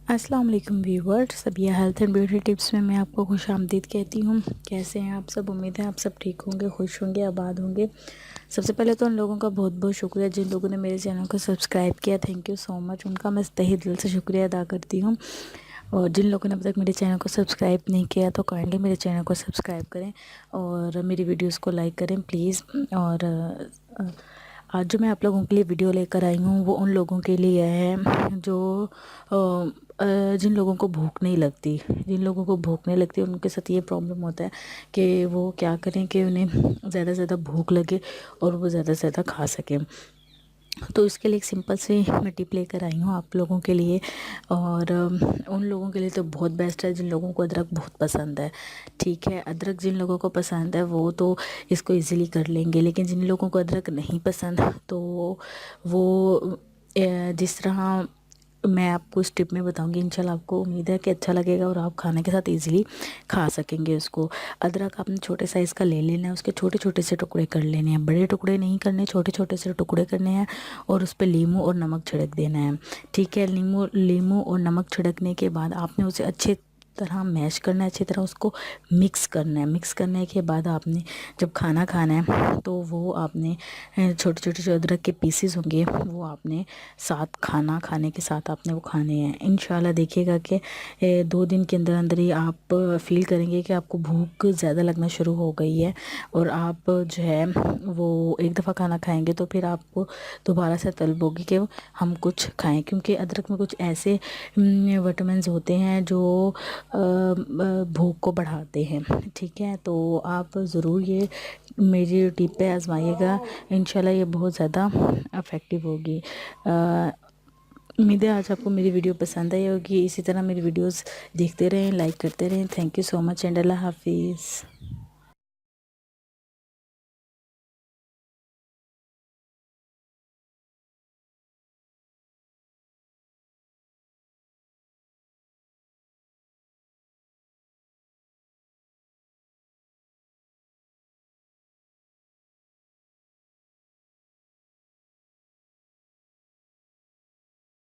अस्सलाम वालेकुम viewers, Sabiya health and beauty tips में मैं आपको खुश आमदीद कहती हूँ। कैसे हैं आप सब? उम्मीद है आप सब ठीक होंगे, खुश होंगे, आबाद होंगे। सबसे पहले तो उन लोगों का बहुत बहुत शुक्रिया जिन लोगों ने मेरे चैनल को सब्सक्राइब किया। थैंक यू सो मच, उनका मैं तहे दिल से शुक्रिया अदा करती हूँ। और जिन लोगों ने अब तक मेरे चैनल को सब्सक्राइब नहीं किया तो काइंडली मेरे चैनल को सब्सक्राइब करें और मेरी वीडियोज़ को लाइक करें प्लीज़। और आज जो मैं आप लोगों के लिए वीडियो लेकर आई हूँ वो उन लोगों के लिए है जो जिन लोगों को भूख नहीं लगती। जिन लोगों को भूख नहीं लगती उनके साथ ये प्रॉब्लम होता है कि वो क्या करें कि उन्हें ज़्यादा से ज़्यादा भूख लगे और वो ज़्यादा से ज़्यादा खा सकें। तो इसके लिए एक सिंपल सी मैं टिप लेकर आई हूँ आप लोगों के लिए। और उन लोगों के लिए तो बहुत बेस्ट है जिन लोगों को अदरक बहुत पसंद है। ठीक है, अदरक जिन लोगों को पसंद है वो तो इसको इजीली कर लेंगे, लेकिन जिन लोगों को अदरक नहीं पसंद तो वो जिस तरह मैं आपको इस टिप में बताऊंगी, इंशाल्लाह आपको उम्मीद है कि अच्छा लगेगा और आप खाने के साथ इजीली खा सकेंगे उसको। अदरक आपने छोटे साइज़ का ले लेना है, उसके छोटे छोटे से टुकड़े कर लेने हैं, बड़े टुकड़े नहीं करने, छोटे छोटे से टुकड़े करने हैं और उस पर नींबू और नमक छिड़क देना है। ठीक है, नींबू और नमक छिड़कने के बाद आपने उसे अच्छे तरह मैश करना है, अच्छी तरह उसको मिक्स करना है। मिक्स करने के बाद आपने जब खाना खाना है तो वो आपने छोटे छोटे जो अदरक के पीसेस होंगे वो आपने साथ खाना खाने के साथ आपने वो खाने हैं। इंशाल्लाह देखिएगा कि 2 दिन के अंदर अंदर ही आप फील करेंगे कि आपको भूख ज़्यादा लगना शुरू हो गई है और आप जो है वो एक दफ़ा खाना खाएंगे तो फिर आपको दोबारा से तलब होगी कि हम कुछ खाएं, क्योंकि अदरक में कुछ ऐसे विटामिन्स होते हैं जो भूख को बढ़ाते हैं। ठीक है, तो आप ज़रूर ये मेरी टिप पे आजमाइएगा, इंशाल्लाह ये बहुत ज़्यादा इफ़ेक्टिव होगी। उम्मीद है आज आपको मेरी वीडियो पसंद आई होगी। इसी तरह मेरी वीडियोस देखते रहें, लाइक करते रहें। Thank you so much and अल्लाह हाफिज़।